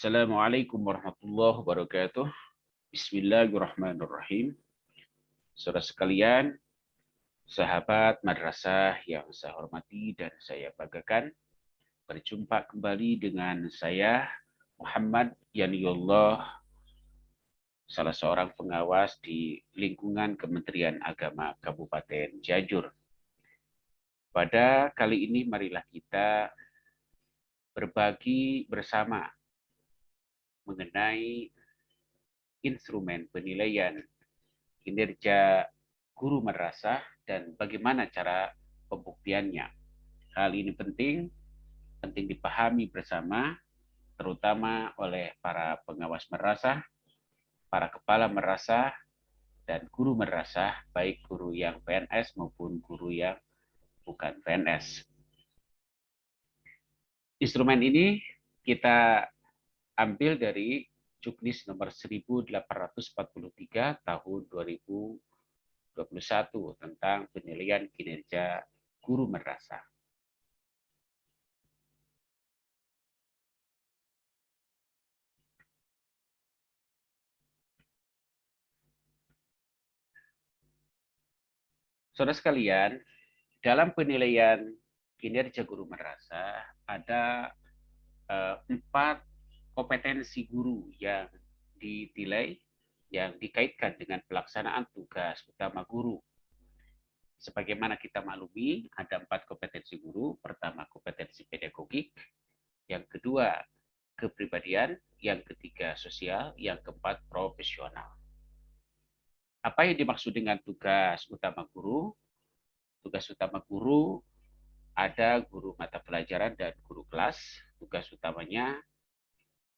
Assalamualaikum warahmatullahi wabarakatuh. Bismillahirrahmanirrahim. Saudara sekalian, sahabat madrasah yang saya hormati dan saya banggakan, berjumpa kembali dengan saya Muhammad Yaniullah, salah seorang pengawas di lingkungan Kementerian Agama Kabupaten Cianjur. Pada kali ini marilah kita berbagi bersama mengenai instrumen penilaian kinerja guru madrasah dan bagaimana cara pembuktiannya. Hal ini penting dipahami bersama, terutama oleh para pengawas madrasah, para kepala madrasah, dan guru madrasah, baik guru yang PNS maupun guru yang bukan PNS. Instrumen ini kita ambil dari Juknis nomor 1843 tahun 2021 tentang penilaian kinerja guru madrasah. Saudara sekalian, dalam penilaian kinerja guru madrasah ada 4 kompetensi guru yang dinilai yang dikaitkan dengan pelaksanaan tugas utama guru. Sebagaimana kita maklumi, ada 4 kompetensi guru. Pertama, kompetensi pedagogik. Yang kedua, kepribadian. Yang ketiga, sosial. Yang keempat, profesional. Apa yang dimaksud dengan tugas utama guru? Tugas utama guru ada guru mata pelajaran dan guru kelas. Tugas utamanya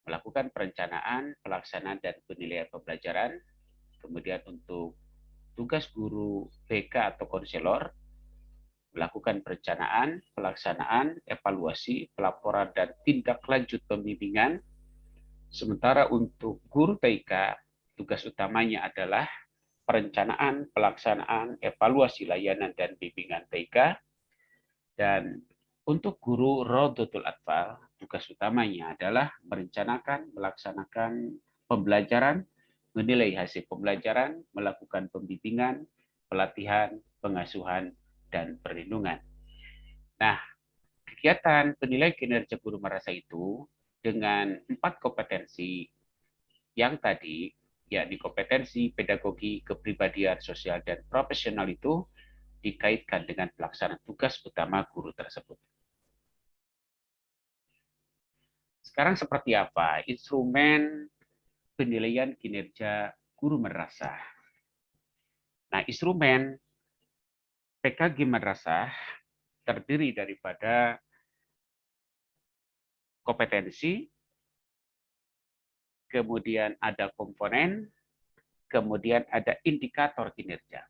melakukan perencanaan, pelaksanaan, dan penilaian pembelajaran. Kemudian untuk tugas guru BK atau konselor, melakukan perencanaan, pelaksanaan, evaluasi, pelaporan, dan tindak lanjut pembimbingan. Sementara untuk guru TK, tugas utamanya adalah perencanaan, pelaksanaan, evaluasi layanan, dan bimbingan TK. Dan untuk guru Rodotul Atfal, tugas utamanya adalah merencanakan, melaksanakan pembelajaran, menilai hasil pembelajaran, melakukan pembimbingan, pelatihan, pengasuhan, dan perlindungan. Nah, kegiatan penilaian kinerja guru madrasah itu dengan 4 kompetensi yang tadi, yakni kompetensi pedagogi, kepribadian, sosial, dan profesional itu dikaitkan dengan pelaksanaan tugas utama guru tersebut. Sekarang seperti apa instrumen penilaian kinerja guru madrasah? Nah, instrumen PKG madrasah terdiri daripada kompetensi, kemudian ada komponen, kemudian ada indikator kinerja.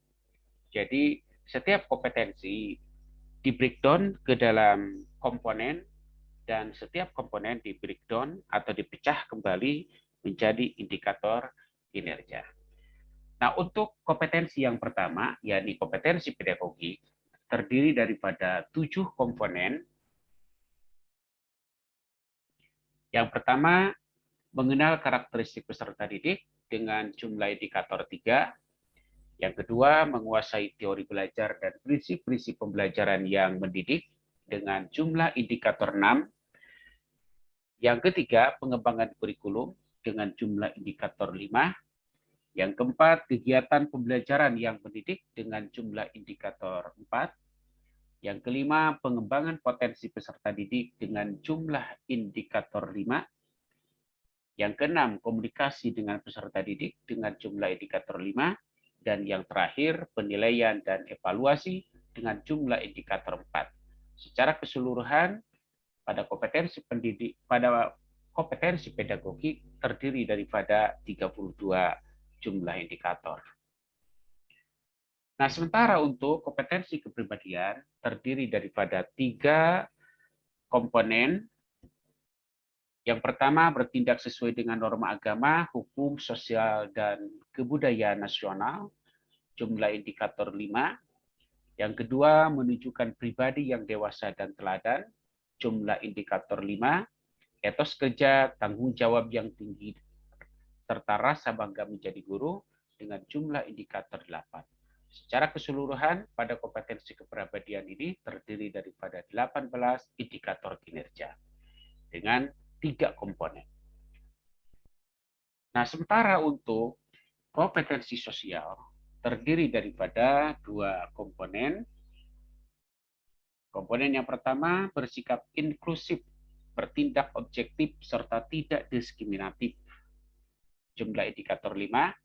Jadi setiap kompetensi di breakdown ke dalam komponen dan setiap komponen di breakdown atau dipecah kembali menjadi indikator kinerja. Nah, untuk kompetensi yang pertama, yakni kompetensi pedagogi, terdiri daripada 7 komponen. Yang pertama, mengenal karakteristik peserta didik dengan jumlah indikator 3. Yang kedua, menguasai teori belajar dan prinsip-prinsip pembelajaran yang mendidik dengan jumlah indikator 6. Yang ketiga, pengembangan kurikulum dengan jumlah indikator 5. Yang keempat, kegiatan pembelajaran yang mendidik dengan jumlah indikator 4. Yang kelima, pengembangan potensi peserta didik dengan jumlah indikator 5. Yang keenam, komunikasi dengan peserta didik dengan jumlah indikator 5. Dan yang terakhir, penilaian dan evaluasi dengan jumlah indikator 4. Secara keseluruhan, pada kompetensi pedagogi terdiri daripada 32 jumlah indikator. Nah, sementara untuk kompetensi kepribadian terdiri daripada 3 komponen. Yang pertama, bertindak sesuai dengan norma agama, hukum, sosial, dan kebudayaan nasional, jumlah indikator 5. Yang kedua, menunjukkan pribadi yang dewasa dan teladan, jumlah indikator 5. etos kerja, tanggung jawab yang tinggi, serta rasa bangga menjadi guru dengan jumlah indikator 8. Secara keseluruhan, pada kompetensi kepribadian ini terdiri daripada 18 indikator kinerja dengan 3 komponen. Nah, sementara untuk kompetensi sosial terdiri daripada 2 komponen. Komponen yang pertama bersikap inklusif, bertindak objektif, serta tidak diskriminatif. Jumlah indikator 5.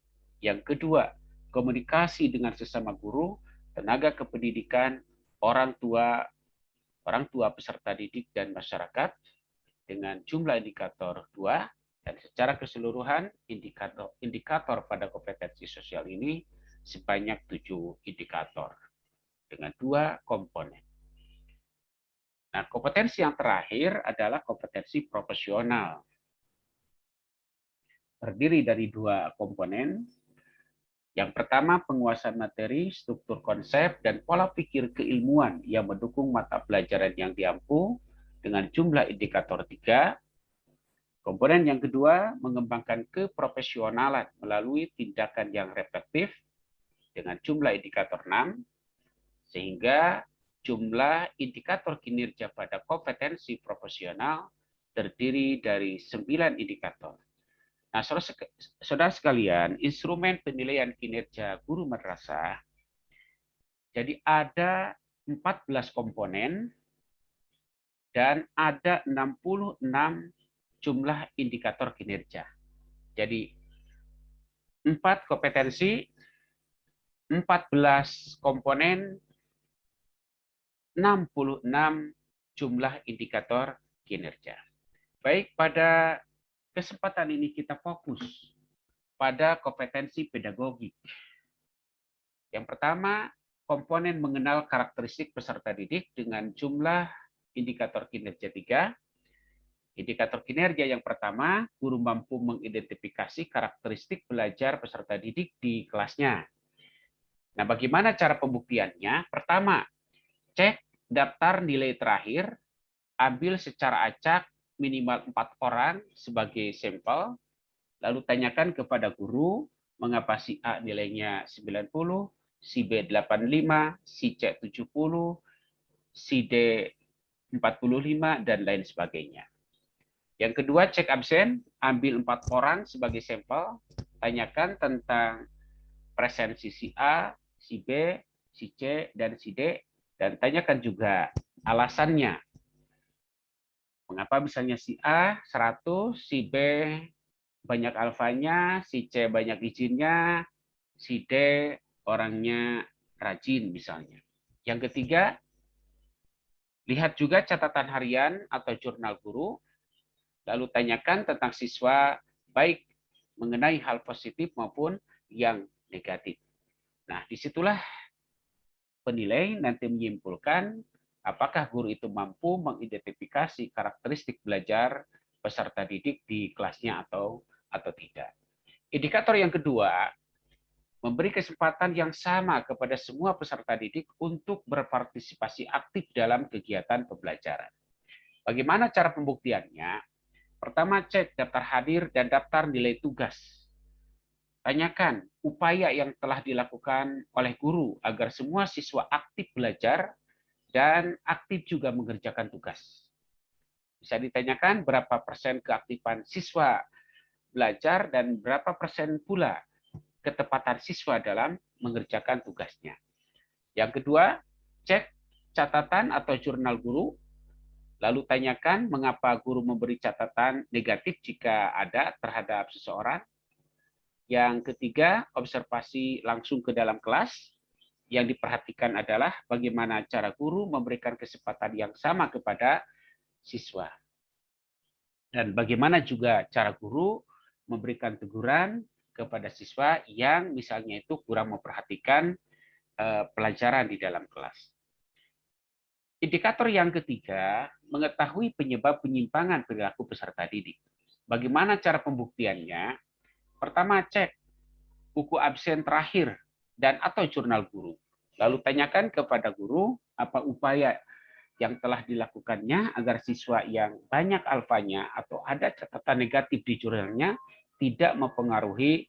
Yang kedua, komunikasi dengan sesama guru, tenaga kependidikan, orang tua peserta didik, dan masyarakat dengan jumlah indikator 2. Dan secara keseluruhan, indikator pada kompetensi sosial ini sebanyak 7 indikator dengan 2 komponen. Nah, kompetensi yang terakhir adalah kompetensi profesional. Terdiri dari 2 komponen. Yang pertama, penguasaan materi, struktur konsep, dan pola pikir keilmuan yang mendukung mata pelajaran yang diampu dengan jumlah indikator 3. Komponen yang kedua, mengembangkan keprofesionalan melalui tindakan yang reflektif dengan jumlah indikator 6, sehingga jumlah indikator kinerja pada kompetensi profesional terdiri dari 9 indikator. Nah, saudara sekalian, instrumen penilaian kinerja guru madrasah, jadi ada 14 komponen dan ada 66 jumlah indikator kinerja. Jadi 4 kompetensi, 14 komponen, 66 jumlah indikator kinerja. Baik, pada kesempatan ini kita fokus pada kompetensi pedagogik. Yang pertama, komponen mengenal karakteristik peserta didik dengan jumlah indikator kinerja 3. Indikator kinerja yang pertama, guru mampu mengidentifikasi karakteristik belajar peserta didik di kelasnya. Nah, bagaimana cara pembuktiannya? Pertama, cek daftar nilai terakhir, ambil secara acak minimal 4 orang sebagai sampel, lalu tanyakan kepada guru mengapa si A nilainya 90, si B 85, si C 70, si D 45, dan lain sebagainya. Yang kedua, cek absen, ambil 4 orang sebagai sampel, tanyakan tentang presensi si A, si B, si C, dan si D, dan tanyakan juga alasannya. Mengapa misalnya si A 100, si B banyak alfanya, si C banyak izinnya, si D orangnya rajin misalnya. Yang ketiga, lihat juga catatan harian atau jurnal guru, lalu tanyakan tentang siswa baik mengenai hal positif maupun yang negatif. Nah, disitulah penilai nanti menyimpulkan apakah guru itu mampu mengidentifikasi karakteristik belajar peserta didik di kelasnya atau tidak. Indikator yang kedua, memberi kesempatan yang sama kepada semua peserta didik untuk berpartisipasi aktif dalam kegiatan pembelajaran. Bagaimana cara pembuktiannya? Pertama, cek daftar hadir dan daftar nilai tugas. Tanyakan upaya yang telah dilakukan oleh guru agar semua siswa aktif belajar dan aktif juga mengerjakan tugas. Bisa ditanyakan berapa persen keaktifan siswa belajar dan berapa persen pula ketepatan siswa dalam mengerjakan tugasnya. Yang kedua, cek catatan atau jurnal guru. Lalu tanyakan mengapa guru memberi catatan negatif jika ada terhadap seseorang. Yang ketiga, observasi langsung ke dalam kelas. Yang diperhatikan adalah bagaimana cara guru memberikan kesempatan yang sama kepada siswa. Dan bagaimana juga cara guru memberikan teguran kepada siswa yang misalnya itu kurang memperhatikan pelajaran di dalam kelas. Indikator yang ketiga, mengetahui penyebab penyimpangan perilaku peserta didik. Bagaimana cara pembuktiannya? Pertama, cek buku absen terakhir dan atau jurnal guru. Lalu tanyakan kepada guru apa upaya yang telah dilakukannya agar siswa yang banyak alfanya atau ada catatan negatif di jurnalnya tidak mempengaruhi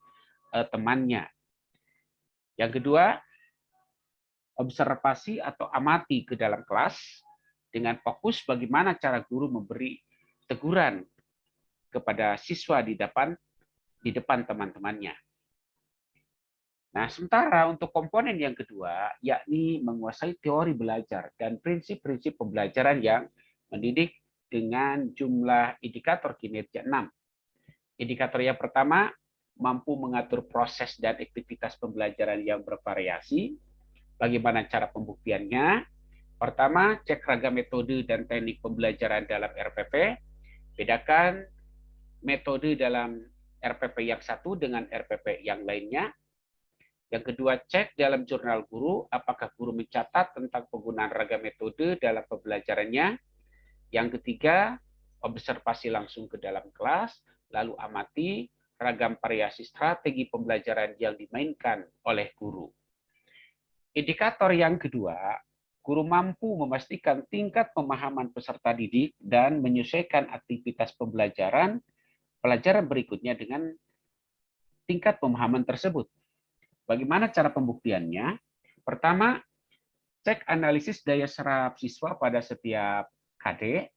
temannya. Yang kedua, observasi atau amati ke dalam kelas dengan fokus bagaimana cara guru memberi teguran kepada siswa di depan teman-temannya. Nah, sementara untuk komponen yang kedua, yakni menguasai teori belajar dan prinsip-prinsip pembelajaran yang mendidik dengan jumlah indikator kinerja 6. Indikator yang pertama, mampu mengatur proses dan aktivitas pembelajaran yang bervariasi. Bagaimana cara pembuktiannya? Pertama, cek ragam metode dan teknik pembelajaran dalam RPP. Bedakan metode dalam RPP yang satu dengan RPP yang lainnya. Yang kedua, cek dalam jurnal guru apakah guru mencatat tentang penggunaan ragam metode dalam pembelajarannya. Yang ketiga, observasi langsung ke dalam kelas, lalu amati ragam variasi strategi pembelajaran yang dimainkan oleh guru. Indikator yang kedua, guru mampu memastikan tingkat pemahaman peserta didik dan menyesuaikan aktivitas pembelajaran pelajaran berikutnya dengan tingkat pemahaman tersebut. Bagaimana cara pembuktiannya? Pertama, cek analisis daya serap siswa pada setiap KD.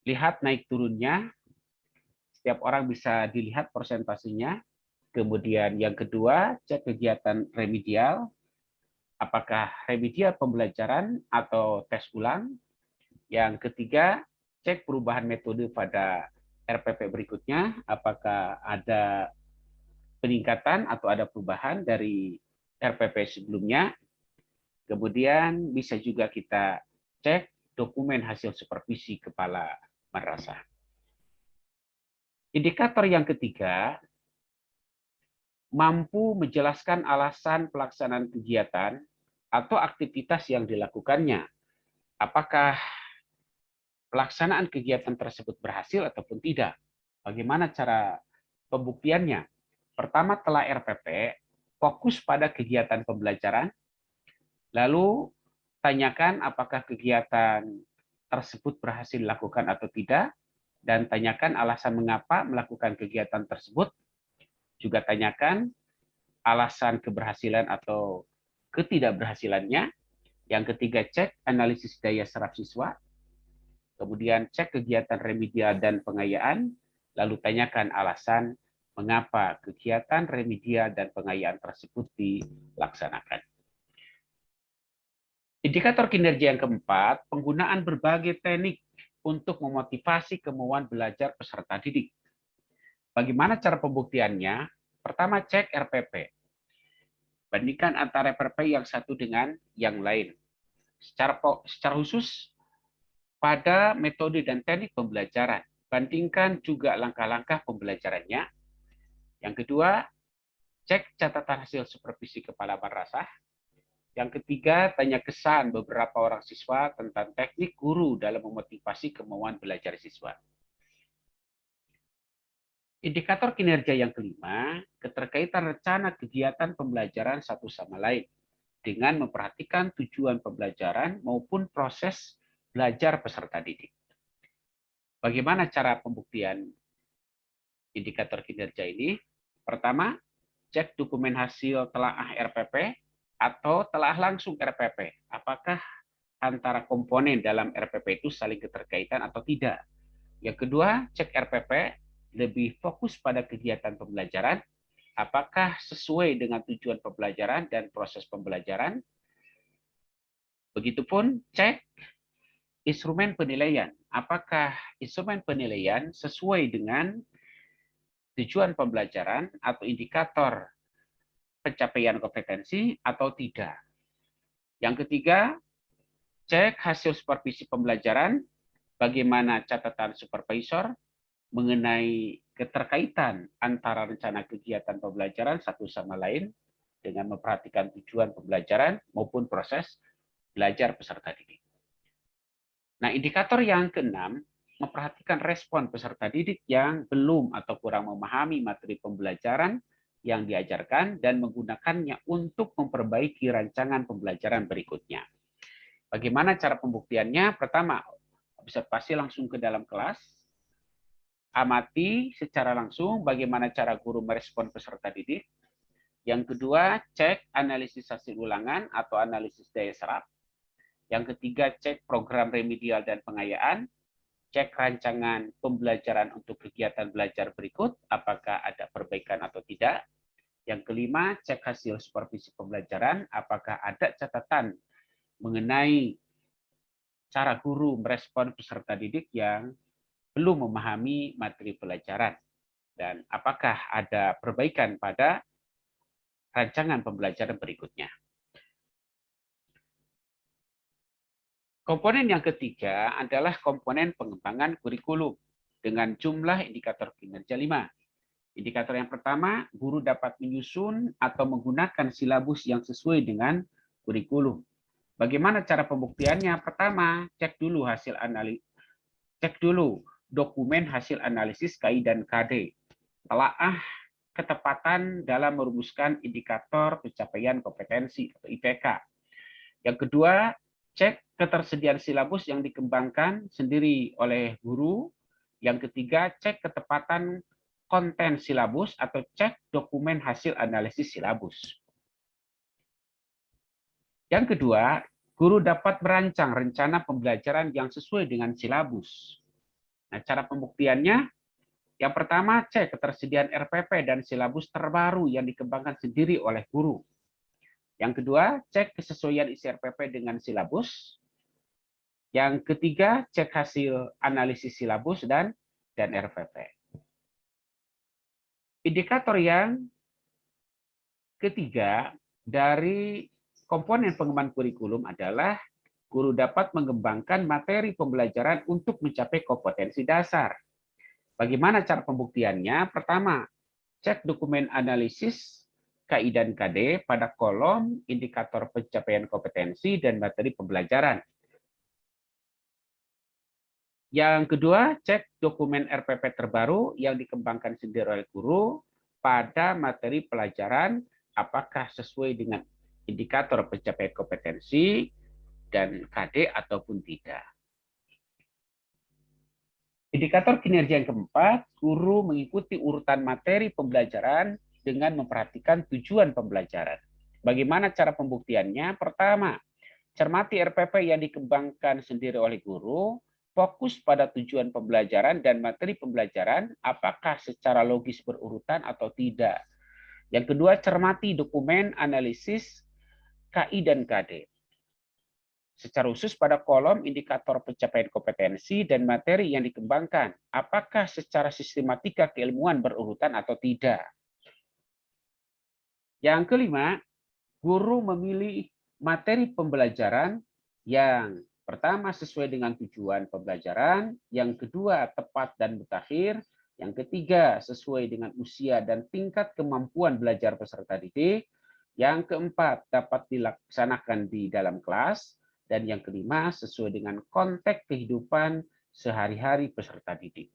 Lihat naik turunnya. Setiap orang bisa dilihat persentasenya. Kemudian yang kedua, cek kegiatan remedial. Apakah remedial pembelajaran atau tes ulang. Yang ketiga, cek perubahan metode pada RPP berikutnya. Apakah ada peningkatan atau ada perubahan dari RPP sebelumnya. Kemudian bisa juga kita cek dokumen hasil supervisi kepala madrasah. Indikator yang ketiga, mampu menjelaskan alasan pelaksanaan kegiatan atau aktivitas yang dilakukannya. Apakah pelaksanaan kegiatan tersebut berhasil ataupun tidak? Bagaimana cara pembuktiannya? Pertama, telah RPP, fokus pada kegiatan pembelajaran, lalu tanyakan apakah kegiatan tersebut berhasil dilakukan atau tidak, dan tanyakan alasan mengapa melakukan kegiatan tersebut. Juga tanyakan alasan keberhasilan atau ketidakberhasilannya. Yang ketiga, cek analisis daya serap siswa. Kemudian cek kegiatan remedial dan pengayaan, lalu tanyakan alasan mengapa kegiatan remedial dan pengayaan tersebut dilaksanakan. Indikator kinerja yang keempat, penggunaan berbagai teknik untuk memotivasi kemauan belajar peserta didik. Bagaimana cara pembuktiannya? Pertama, cek RPP. Bandingkan antara RPP yang satu dengan yang lain. Secara khusus, pada metode dan teknik pembelajaran. Bandingkan juga langkah-langkah pembelajarannya. Yang kedua, cek catatan hasil supervisi kepala madrasah. Yang ketiga, tanya kesan beberapa orang siswa tentang teknik guru dalam memotivasi kemauan belajar siswa. Indikator kinerja yang kelima, keterkaitan rencana kegiatan pembelajaran satu sama lain dengan memperhatikan tujuan pembelajaran maupun proses belajar peserta didik. Bagaimana cara pembuktian indikator kinerja ini? Pertama, cek dokumen hasil telaah RPP atau telaah langsung RPP. Apakah antara komponen dalam RPP itu saling keterkaitan atau tidak? Yang kedua, cek RPP lebih fokus pada kegiatan pembelajaran. Apakah sesuai dengan tujuan pembelajaran dan proses pembelajaran? Begitupun cek instrumen penilaian. Apakah instrumen penilaian sesuai dengan tujuan pembelajaran atau indikator pencapaian kompetensi atau tidak. Yang ketiga, cek hasil supervisi pembelajaran, bagaimana catatan supervisor mengenai keterkaitan antara rencana kegiatan pembelajaran satu sama lain dengan memperhatikan tujuan pembelajaran maupun proses belajar peserta didik. Nah, indikator yang keenam, memperhatikan respon peserta didik yang belum atau kurang memahami materi pembelajaran yang diajarkan dan menggunakannya untuk memperbaiki rancangan pembelajaran berikutnya. Bagaimana cara pembuktiannya? Pertama, observasi langsung ke dalam kelas, amati secara langsung bagaimana cara guru merespon peserta didik. Yang kedua, cek analisis hasil ulangan atau analisis daya serap. Yang ketiga, cek program remedial dan pengayaan. Cek rancangan pembelajaran untuk kegiatan belajar berikut, apakah ada perbaikan atau tidak. Yang kelima, cek hasil supervisi pembelajaran, apakah ada catatan mengenai cara guru merespon peserta didik yang belum memahami materi pelajaran. Dan apakah ada perbaikan pada rancangan pembelajaran berikutnya. Komponen yang ketiga adalah komponen pengembangan kurikulum dengan jumlah indikator kinerja 5. Indikator yang pertama, guru dapat menyusun atau menggunakan silabus yang sesuai dengan kurikulum. Bagaimana cara pembuktiannya? Pertama, cek dulu dokumen hasil analisis KI dan KD. Telaah ketepatan dalam merumuskan indikator pencapaian kompetensi atau IPK. Yang kedua, cek ketersediaan silabus yang dikembangkan sendiri oleh guru. Yang ketiga, cek ketepatan konten silabus atau cek dokumen hasil analisis silabus. Yang kedua, guru dapat merancang rencana pembelajaran yang sesuai dengan silabus. Nah, cara pembuktiannya, yang pertama, cek ketersediaan RPP dan silabus terbaru yang dikembangkan sendiri oleh guru. Yang kedua, cek kesesuaian isi RPP dengan silabus. Yang ketiga, cek hasil analisis silabus dan RPP. Indikator yang ketiga dari komponen pengembangan kurikulum adalah guru dapat mengembangkan materi pembelajaran untuk mencapai kompetensi dasar. Bagaimana cara pembuktiannya? Pertama, cek dokumen analisis KI dan KD pada kolom indikator pencapaian kompetensi dan materi pembelajaran. Yang kedua, cek dokumen RPP terbaru yang dikembangkan sendiri oleh guru pada materi pelajaran apakah sesuai dengan indikator pencapaian kompetensi dan KD ataupun tidak. Indikator kinerja yang keempat, guru mengikuti urutan materi pembelajaran dengan memperhatikan tujuan pembelajaran. Bagaimana cara pembuktiannya? Pertama, cermati RPP yang dikembangkan sendiri oleh guru, fokus pada tujuan pembelajaran dan materi pembelajaran, apakah secara logis berurutan atau tidak. Yang kedua, cermati dokumen analisis KI dan KD. Secara khusus pada kolom indikator pencapaian kompetensi dan materi yang dikembangkan, apakah secara sistematika keilmuan berurutan atau tidak. Yang kelima, guru memilih materi pembelajaran yang pertama sesuai dengan tujuan pembelajaran, yang kedua tepat dan mutakhir, yang ketiga sesuai dengan usia dan tingkat kemampuan belajar peserta didik, yang keempat dapat dilaksanakan di dalam kelas, dan yang kelima sesuai dengan konteks kehidupan sehari-hari peserta didik.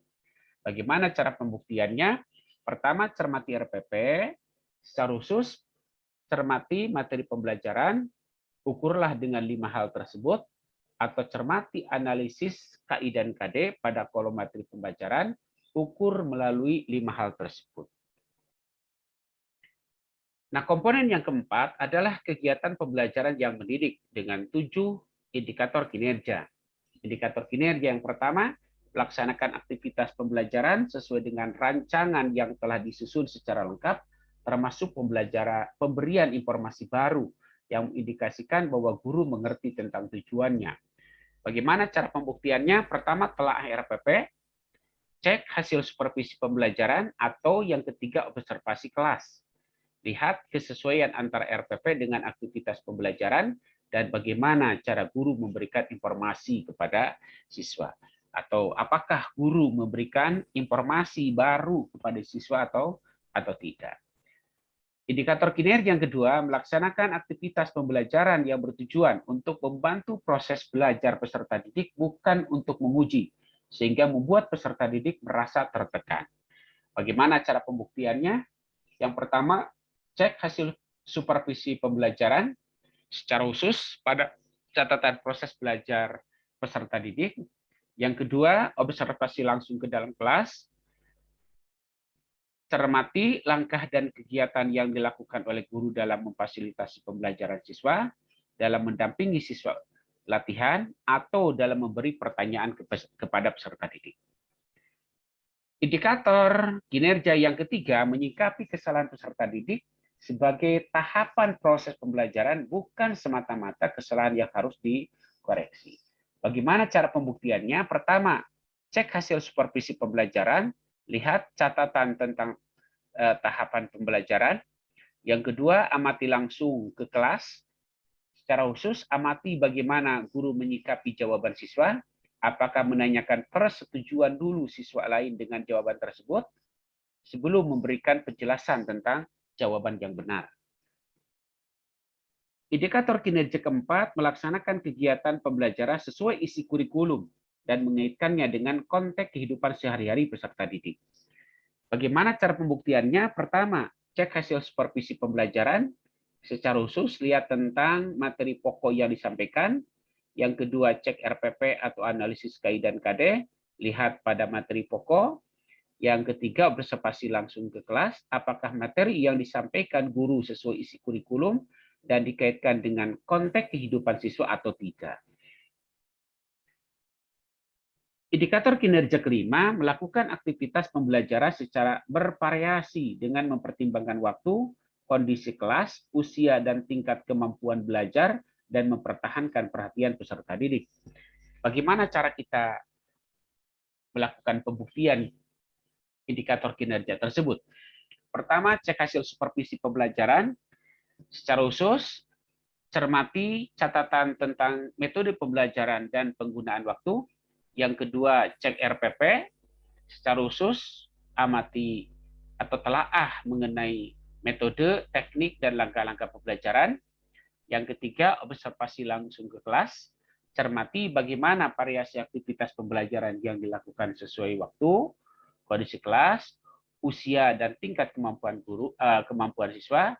Bagaimana cara pembuktiannya? Pertama, cermati RPP, secara khusus cermati materi pembelajaran, ukurlah dengan 5 hal tersebut, atau cermati analisis KI dan KD pada kolom materi pembelajaran, ukur melalui 5 hal tersebut. Nah, komponen yang keempat adalah kegiatan pembelajaran yang mendidik dengan 7 indikator kinerja. Indikator kinerja yang pertama, melaksanakan aktivitas pembelajaran sesuai dengan rancangan yang telah disusun secara lengkap, termasuk pemberian informasi baru yang mengindikasikan bahwa guru mengerti tentang tujuannya. Bagaimana cara pembuktiannya? Pertama, telaah RPP, cek hasil supervisi pembelajaran, atau yang ketiga, observasi kelas. Lihat kesesuaian antara RPP dengan aktivitas pembelajaran dan bagaimana cara guru memberikan informasi kepada siswa. Atau apakah guru memberikan informasi baru kepada siswa atau tidak. Indikator kinerja yang kedua, melaksanakan aktivitas pembelajaran yang bertujuan untuk membantu proses belajar peserta didik, bukan untuk menguji, sehingga membuat peserta didik merasa tertekan. Bagaimana cara pembuktiannya? Yang pertama, cek hasil supervisi pembelajaran, secara khusus pada catatan proses belajar peserta didik. Yang kedua, observasi langsung ke dalam kelas. Cermati langkah dan kegiatan yang dilakukan oleh guru dalam memfasilitasi pembelajaran siswa, dalam mendampingi siswa latihan, atau dalam memberi pertanyaan kepada peserta didik. Indikator kinerja yang ketiga menyikapi kesalahan peserta didik sebagai tahapan proses pembelajaran, bukan semata-mata kesalahan yang harus dikoreksi. Bagaimana cara pembuktiannya? Pertama, cek hasil supervisi pembelajaran, lihat catatan tentang tahapan pembelajaran. Yang kedua, amati langsung ke kelas. Secara khusus, amati bagaimana guru menyikapi jawaban siswa. Apakah menanyakan persetujuan dulu siswa lain dengan jawaban tersebut sebelum memberikan penjelasan tentang jawaban yang benar. Indikator kinerja keempat, melaksanakan kegiatan pembelajaran sesuai isi kurikulum dan mengaitkannya dengan konteks kehidupan sehari-hari peserta didik. Bagaimana cara pembuktiannya? Pertama, cek hasil supervisi pembelajaran. Secara khusus, lihat tentang materi pokok yang disampaikan. Yang kedua, cek RPP atau analisis KI dan KD. Lihat pada materi pokok. Yang ketiga, observasi langsung ke kelas. Apakah materi yang disampaikan guru sesuai isi kurikulum dan dikaitkan dengan konteks kehidupan siswa atau tidak. Indikator kinerja kelima, melakukan aktivitas pembelajaran secara bervariasi dengan mempertimbangkan waktu, kondisi kelas, usia, dan tingkat kemampuan belajar, dan mempertahankan perhatian peserta didik. Bagaimana cara kita melakukan pembuktian indikator kinerja tersebut? Pertama, cek hasil supervisi pembelajaran. Secara khusus, cermati catatan tentang metode pembelajaran dan penggunaan waktu. Yang kedua, cek RPP. Secara khusus, amati atau telaah mengenai metode, teknik, dan langkah-langkah pembelajaran. Yang ketiga, observasi langsung ke kelas. Cermati bagaimana variasi aktivitas pembelajaran yang dilakukan sesuai waktu, kondisi kelas, usia, dan tingkat kemampuan siswa.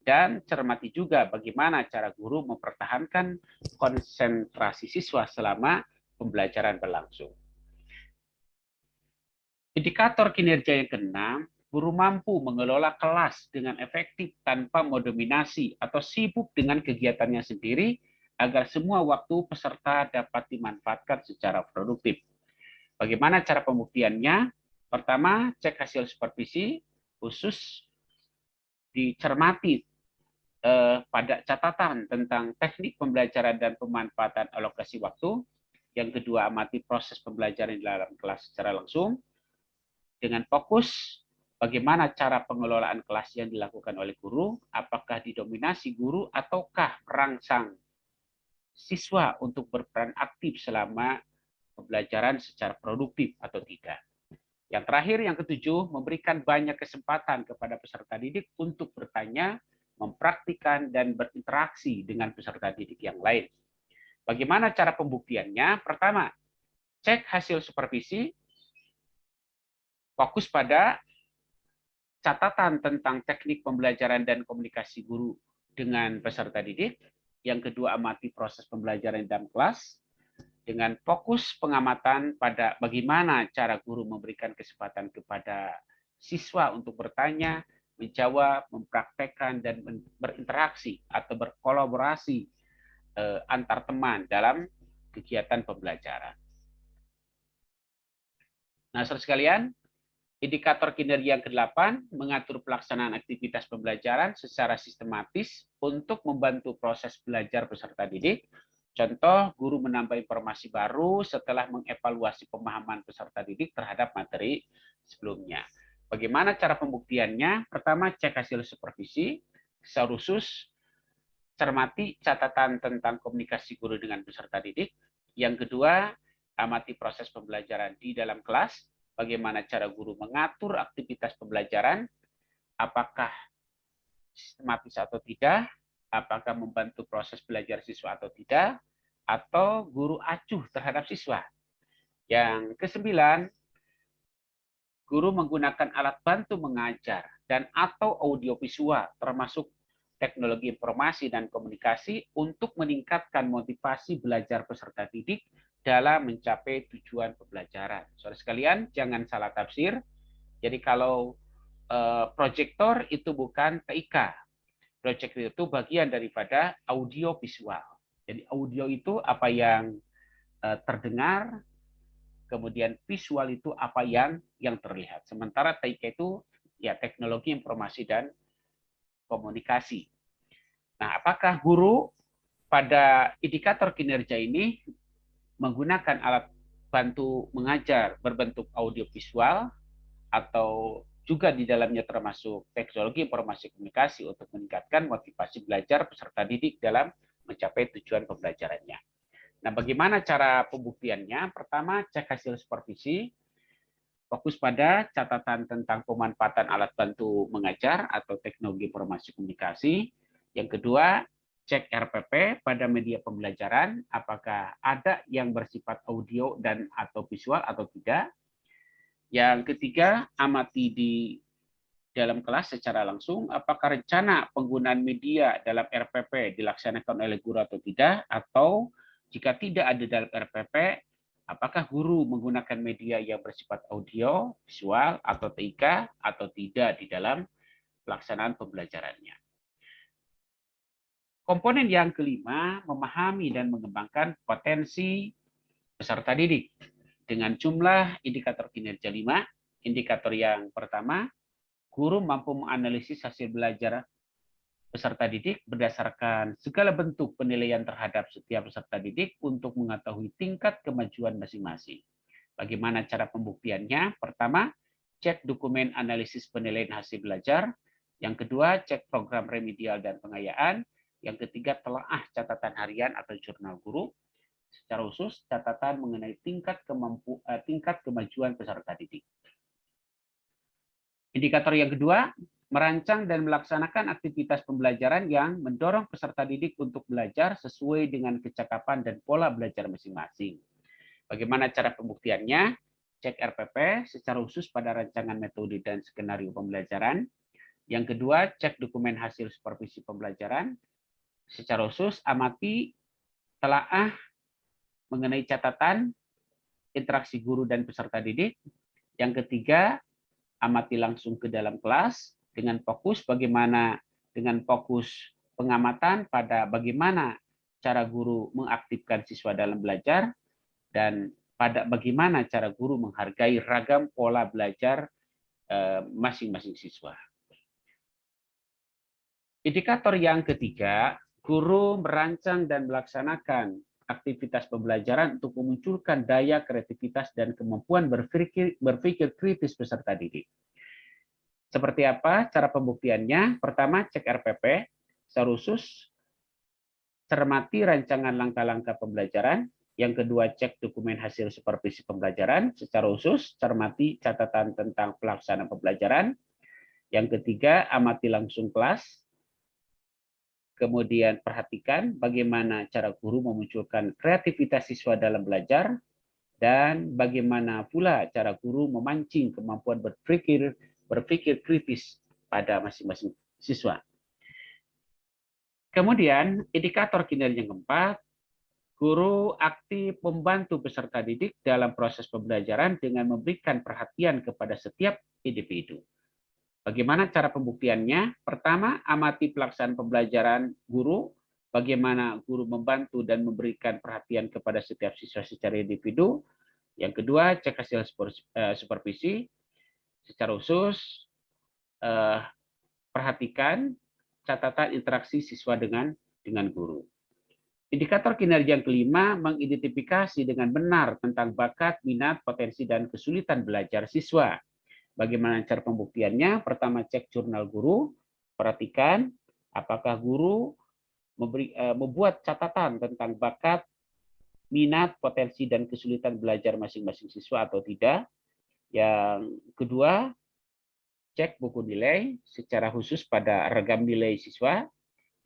Dan cermati juga bagaimana cara guru mempertahankan konsentrasi siswa selama pembelajaran berlangsung. Indikator kinerja yang keenam, guru mampu mengelola kelas dengan efektif tanpa mendominasi atau sibuk dengan kegiatannya sendiri agar semua waktu peserta dapat dimanfaatkan secara produktif. Bagaimana cara pembuktiannya? Pertama, cek hasil supervisi, khusus dicermati pada catatan tentang teknik pembelajaran dan pemanfaatan alokasi waktu. Yang kedua, amati proses pembelajaran di dalam kelas secara langsung. Dengan fokus, bagaimana cara pengelolaan kelas yang dilakukan oleh guru, apakah didominasi guru ataukah merangsang siswa untuk berperan aktif selama pembelajaran secara produktif atau tidak. Yang terakhir, yang ketujuh, memberikan banyak kesempatan kepada peserta didik untuk bertanya, mempraktikkan, dan berinteraksi dengan peserta didik yang lain. Bagaimana cara pembuktiannya? Pertama, cek hasil supervisi, fokus pada catatan tentang teknik pembelajaran dan komunikasi guru dengan peserta didik. Yang kedua, amati proses pembelajaran dalam kelas, dengan fokus pengamatan pada bagaimana cara guru memberikan kesempatan kepada siswa untuk bertanya, menjawab, mempraktekkan, dan berinteraksi atau berkolaborasi antar teman dalam kegiatan pembelajaran. Nah, saudara sekalian, indikator kinerja yang ke-8 mengatur pelaksanaan aktivitas pembelajaran secara sistematis untuk membantu proses belajar peserta didik. Contoh, guru menambah informasi baru setelah mengevaluasi pemahaman peserta didik terhadap materi sebelumnya. Bagaimana cara pembuktiannya? Pertama, cek hasil supervisi. Secara khusus, cermati catatan tentang komunikasi guru dengan peserta didik. Yang kedua, amati proses pembelajaran di dalam kelas. Bagaimana cara guru mengatur aktivitas pembelajaran, apakah sistematis atau tidak, apakah membantu proses belajar siswa atau tidak, atau guru acuh terhadap siswa. Yang kesembilan, guru menggunakan alat bantu mengajar dan atau audiovisual, termasuk teknologi informasi dan komunikasi untuk meningkatkan motivasi belajar peserta didik dalam mencapai tujuan pembelajaran. Saudara sekalian, jangan salah tafsir. Jadi kalau proyektor itu bukan TIK. Proyektor itu bagian daripada audio visual. Jadi audio itu apa yang terdengar, kemudian visual itu apa yang terlihat. Sementara TIK itu ya teknologi informasi dan komunikasi. Nah, apakah guru pada indikator kinerja ini menggunakan alat bantu mengajar berbentuk audiovisual atau juga di dalamnya termasuk teknologi informasi komunikasi untuk meningkatkan motivasi belajar peserta didik dalam mencapai tujuan pembelajarannya. Nah, bagaimana cara pembuktiannya? Pertama, cek hasil supervisi, fokus pada catatan tentang pemanfaatan alat bantu mengajar atau teknologi informasi komunikasi. Yang kedua, cek RPP pada media pembelajaran, apakah ada yang bersifat audio dan atau visual atau tidak. Yang ketiga, amati di dalam kelas secara langsung, apakah rencana penggunaan media dalam RPP dilaksanakan oleh guru atau tidak, atau jika tidak ada dalam RPP, apakah guru menggunakan media yang bersifat audio, visual, atau TIK, atau tidak di dalam pelaksanaan pembelajarannya. Komponen yang kelima, memahami dan mengembangkan potensi peserta didik dengan jumlah indikator kinerja 5. Indikator yang pertama, guru mampu menganalisis hasil belajar peserta didik berdasarkan segala bentuk penilaian terhadap setiap peserta didik untuk mengetahui tingkat kemajuan masing-masing. Bagaimana cara pembuktiannya? Pertama, cek dokumen analisis penilaian hasil belajar. Yang kedua, cek program remedial dan pengayaan. Yang ketiga, telaah catatan harian atau jurnal guru. Secara khusus, catatan mengenai tingkat kemajuan peserta didik. Indikator yang kedua, merancang dan melaksanakan aktivitas pembelajaran yang mendorong peserta didik untuk belajar sesuai dengan kecakapan dan pola belajar masing-masing. Bagaimana cara pembuktiannya? Cek RPP secara khusus pada rancangan metode dan skenario pembelajaran. Yang kedua, cek dokumen hasil supervisi pembelajaran. Secara khusus, amati, telaah mengenai catatan, interaksi guru dan peserta didik. Yang ketiga, amati langsung ke dalam kelas dengan fokus pengamatan pada bagaimana cara guru mengaktifkan siswa dalam belajar dan pada bagaimana cara guru menghargai ragam pola belajar masing-masing siswa. Indikator yang ketiga, guru merancang dan melaksanakan aktivitas pembelajaran untuk memunculkan daya kreativitas dan kemampuan berpikir kritis peserta didik. Seperti apa cara pembuktiannya? Pertama, cek RPP, secara khusus cermati rancangan langkah-langkah pembelajaran. Yang kedua, cek dokumen hasil supervisi pembelajaran. Secara khusus, cermati catatan tentang pelaksanaan pembelajaran. Yang ketiga, amati langsung kelas. Kemudian perhatikan bagaimana cara guru memunculkan kreativitas siswa dalam belajar, dan bagaimana pula cara guru memancing kemampuan berpikir kritis pada masing-masing siswa. Kemudian, indikator kinerja yang keempat, guru aktif membantu peserta didik dalam proses pembelajaran dengan memberikan perhatian kepada setiap individu. Bagaimana cara pembuktiannya? Pertama, amati pelaksanaan pembelajaran guru, bagaimana guru membantu dan memberikan perhatian kepada setiap siswa secara individu. Yang kedua, cek hasil supervisi. Secara khusus, perhatikan catatan interaksi siswa dengan guru. Indikator kinerja yang kelima, mengidentifikasi dengan benar tentang bakat, minat, potensi, dan kesulitan belajar siswa. Bagaimana cara pembuktiannya? Pertama, cek jurnal guru. Perhatikan apakah guru membuat catatan tentang bakat, minat, potensi, dan kesulitan belajar masing-masing siswa atau tidak. Yang kedua, cek buku nilai secara khusus pada ragam nilai siswa.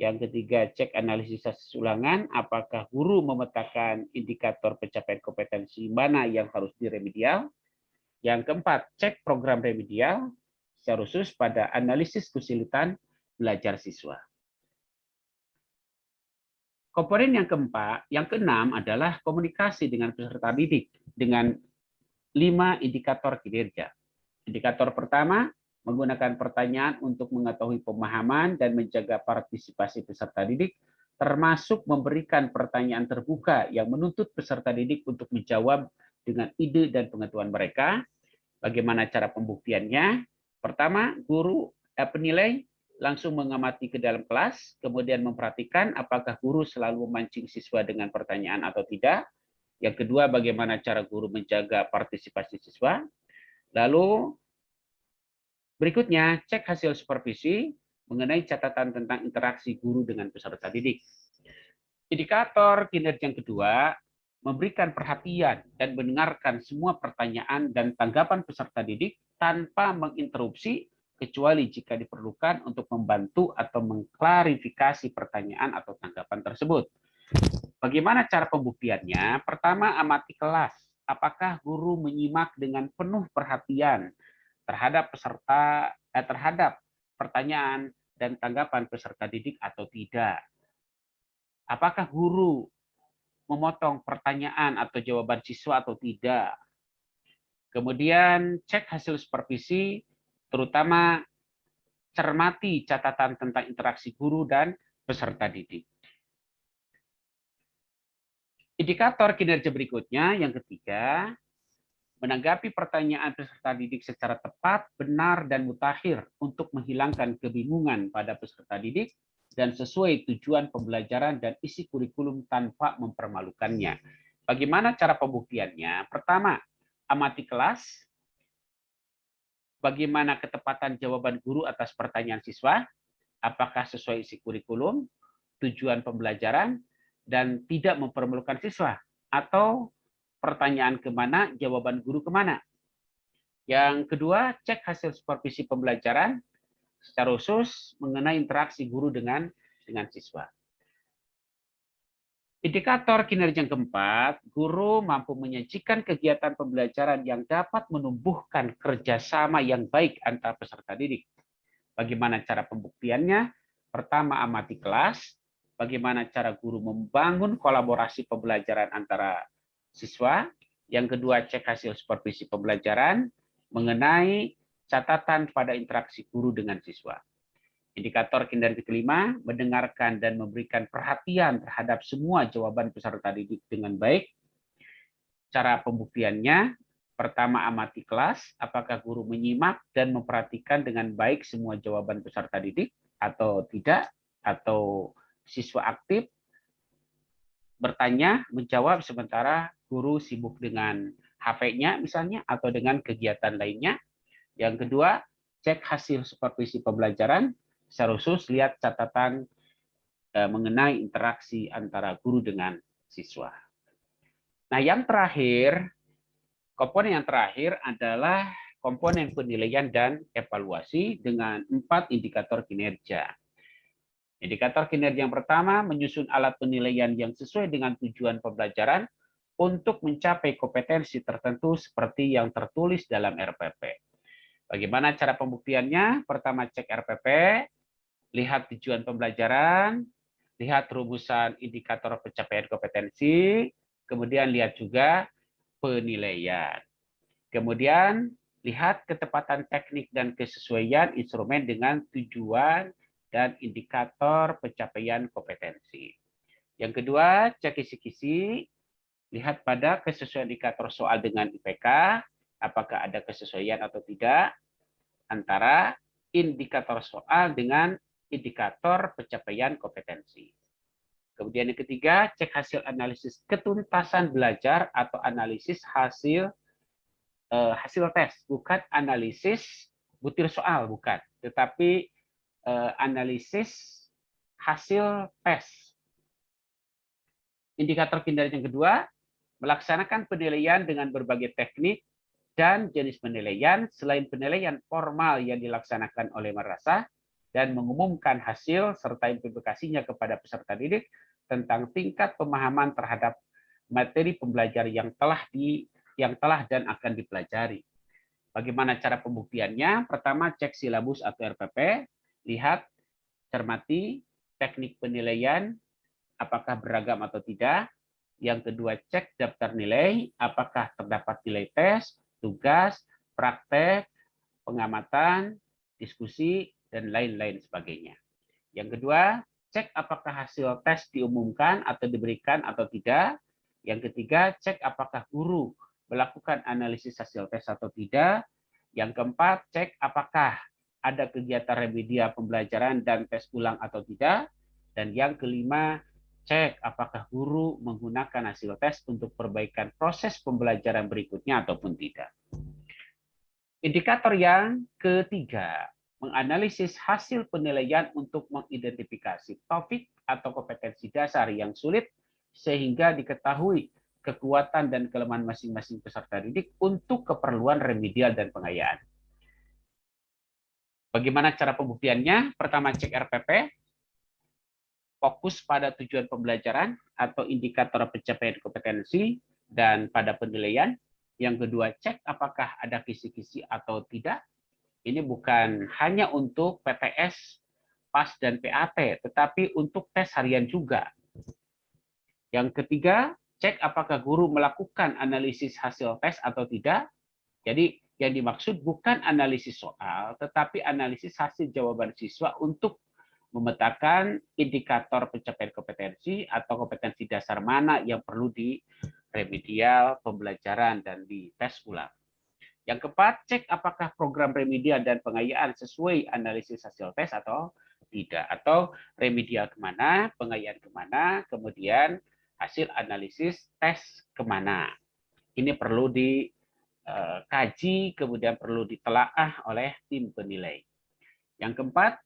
Yang ketiga, cek analisis hasil ulangan, apakah guru memetakan indikator pencapaian kompetensi mana yang harus diremedial. Yang keempat, cek program remedial secara khusus pada analisis kesulitan belajar siswa. Komponen yang keempat, yang keenam adalah komunikasi dengan peserta didik dengan 5 indikator kinerja. Indikator pertama, menggunakan pertanyaan untuk mengetahui pemahaman dan menjaga partisipasi peserta didik, termasuk memberikan pertanyaan terbuka yang menuntut peserta didik untuk menjawab dengan ide dan pengetahuan mereka. Bagaimana cara pembuktiannya? Pertama, guru penilai langsung mengamati ke dalam kelas, kemudian memperhatikan apakah guru selalu memancing siswa dengan pertanyaan atau tidak. Yang kedua, bagaimana cara guru menjaga partisipasi siswa. Lalu berikutnya, cek hasil supervisi mengenai catatan tentang interaksi guru dengan peserta didik. Indikator kinerja yang kedua, memberikan perhatian dan mendengarkan semua pertanyaan dan tanggapan peserta didik tanpa menginterupsi, kecuali jika diperlukan untuk membantu atau mengklarifikasi pertanyaan atau tanggapan tersebut. Bagaimana cara pembuktiannya? Pertama, amati kelas. Apakah guru menyimak dengan penuh perhatian terhadap terhadap pertanyaan dan tanggapan peserta didik atau tidak? Apakah guru memotong pertanyaan atau jawaban siswa atau tidak? Kemudian cek hasil supervisi, terutama cermati catatan tentang interaksi guru dan peserta didik. Indikator kinerja berikutnya, yang ketiga, menanggapi pertanyaan peserta didik secara tepat, benar, dan mutakhir untuk menghilangkan kebingungan pada peserta didik dan sesuai tujuan pembelajaran dan isi kurikulum tanpa mempermalukannya. Bagaimana cara pembuktiannya? Pertama, amati kelas. Bagaimana ketepatan jawaban guru atas pertanyaan siswa? Apakah sesuai isi kurikulum, tujuan pembelajaran, dan tidak mempermalukan siswa? Atau pertanyaan kemana, jawaban guru kemana? Yang kedua, cek hasil supervisi pembelajaran secara khusus mengenai interaksi guru dengan siswa. Indikator kinerja yang keempat, guru mampu menyajikan kegiatan pembelajaran yang dapat menumbuhkan kerjasama yang baik antar peserta didik. Bagaimana cara pembuktiannya? Pertama, amati kelas. Bagaimana cara guru membangun kolaborasi pembelajaran antara siswa. Yang kedua, cek hasil supervisi pembelajaran mengenai catatan pada interaksi guru dengan siswa. Indikator kinerja kelima, mendengarkan dan memberikan perhatian terhadap semua jawaban peserta didik dengan baik. Cara pembuktiannya, pertama amati kelas, apakah guru menyimak dan memperhatikan dengan baik semua jawaban peserta didik atau tidak, atau siswa aktif bertanya, menjawab sementara guru sibuk dengan HP-nya misalnya atau dengan kegiatan lainnya. Yang kedua, cek hasil supervisi pembelajaran, secara khusus lihat catatan mengenai interaksi antara guru dengan siswa. Nah, yang terakhir, komponen yang terakhir adalah komponen penilaian dan evaluasi dengan 4 indikator kinerja. Indikator kinerja yang pertama, menyusun alat penilaian yang sesuai dengan tujuan pembelajaran untuk mencapai kompetensi tertentu seperti yang tertulis dalam RPP. Bagaimana cara pembuktiannya? Pertama, cek RPP, lihat tujuan pembelajaran, lihat rumusan indikator pencapaian kompetensi, kemudian lihat juga penilaian. Kemudian lihat ketepatan teknik dan kesesuaian instrumen dengan tujuan dan indikator pencapaian kompetensi. Yang kedua, cek kisi-kisi, lihat pada kesesuaian indikator soal dengan IPK, apakah ada kesesuaian atau tidak antara indikator soal dengan indikator pencapaian kompetensi. Kemudian yang ketiga, cek hasil analisis ketuntasan belajar atau analisis hasil tes, bukan analisis butir soal, bukan, tetapi analisis hasil tes. Indikator kinerja yang kedua, melaksanakan penilaian dengan berbagai teknik dan jenis penilaian selain penilaian formal yang dilaksanakan oleh madrasah dan mengumumkan hasil serta implikasinya kepada peserta didik tentang tingkat pemahaman terhadap materi pembelajaran yang telah dan akan dipelajari. Bagaimana cara pembuktiannya? Pertama, cek silabus atau RPP, lihat, cermati teknik penilaian apakah beragam atau tidak. Yang kedua, cek daftar nilai, apakah terdapat nilai tes, tugas, praktek, pengamatan, diskusi, dan lain-lain sebagainya. Yang kedua, cek apakah hasil tes diumumkan atau diberikan atau tidak. Yang ketiga, cek apakah guru melakukan analisis hasil tes atau tidak. Yang keempat, cek apakah ada kegiatan remedial pembelajaran dan tes ulang atau tidak. Dan yang kelima, cek apakah guru menggunakan hasil tes untuk perbaikan proses pembelajaran berikutnya ataupun tidak. Indikator yang ketiga, menganalisis hasil penilaian untuk mengidentifikasi topik atau kompetensi dasar yang sulit sehingga diketahui kekuatan dan kelemahan masing-masing peserta didik untuk keperluan remedial dan pengayaan. Bagaimana cara pembuktiannya? Pertama, cek RPP, fokus pada tujuan pembelajaran atau indikator pencapaian kompetensi dan pada penilaian. Yang kedua, cek apakah ada kisi-kisi atau tidak. Ini bukan hanya untuk PTS, PAS, dan PAT, tetapi untuk tes harian juga. Yang ketiga, cek apakah guru melakukan analisis hasil tes atau tidak. Jadi yang dimaksud bukan analisis soal, tetapi analisis hasil jawaban siswa untuk memetakan indikator pencapaian kompetensi atau kompetensi dasar mana yang perlu di remedial, pembelajaran, dan di tes ulang. Yang keempat, cek apakah program remedial dan pengayaan sesuai analisis hasil tes atau tidak. Atau remedial kemana, pengayaan kemana, kemudian hasil analisis tes kemana. Ini perlu dikaji, kemudian perlu ditelaah oleh tim penilai. Yang keempat,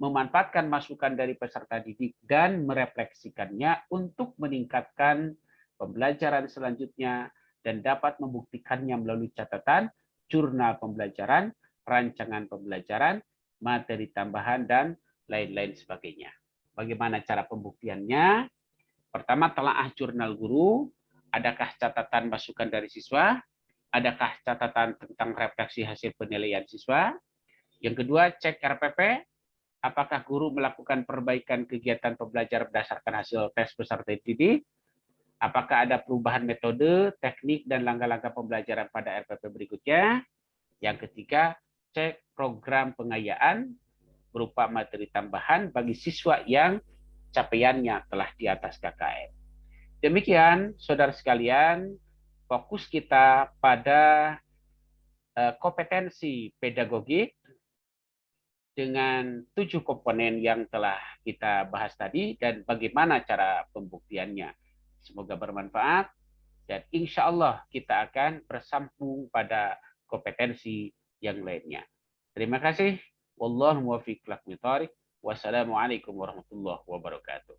memanfaatkan masukan dari peserta didik dan merefleksikannya untuk meningkatkan pembelajaran selanjutnya dan dapat membuktikannya melalui catatan, jurnal pembelajaran, rancangan pembelajaran, materi tambahan, dan lain-lain sebagainya. Bagaimana cara pembuktiannya? Pertama, telaah jurnal guru. Adakah catatan masukan dari siswa? Adakah catatan tentang refleksi hasil penilaian siswa? Yang kedua, cek RPP. Apakah guru melakukan perbaikan kegiatan pembelajaran berdasarkan hasil tes peserta didik? Apakah ada perubahan metode, teknik, dan langkah-langkah pembelajaran pada RPP berikutnya? Yang ketiga, cek program pengayaan berupa materi tambahan bagi siswa yang capaiannya telah di atas KKM. Demikian, saudara sekalian, fokus kita pada kompetensi pedagogik dengan 7 komponen yang telah kita bahas tadi dan bagaimana cara pembuktiannya. Semoga bermanfaat dan insya Allah kita akan bersambung pada kompetensi yang lainnya. Terima kasih. Wallahu muwaffiq. Wassalamualaikum warahmatullahi wabarakatuh.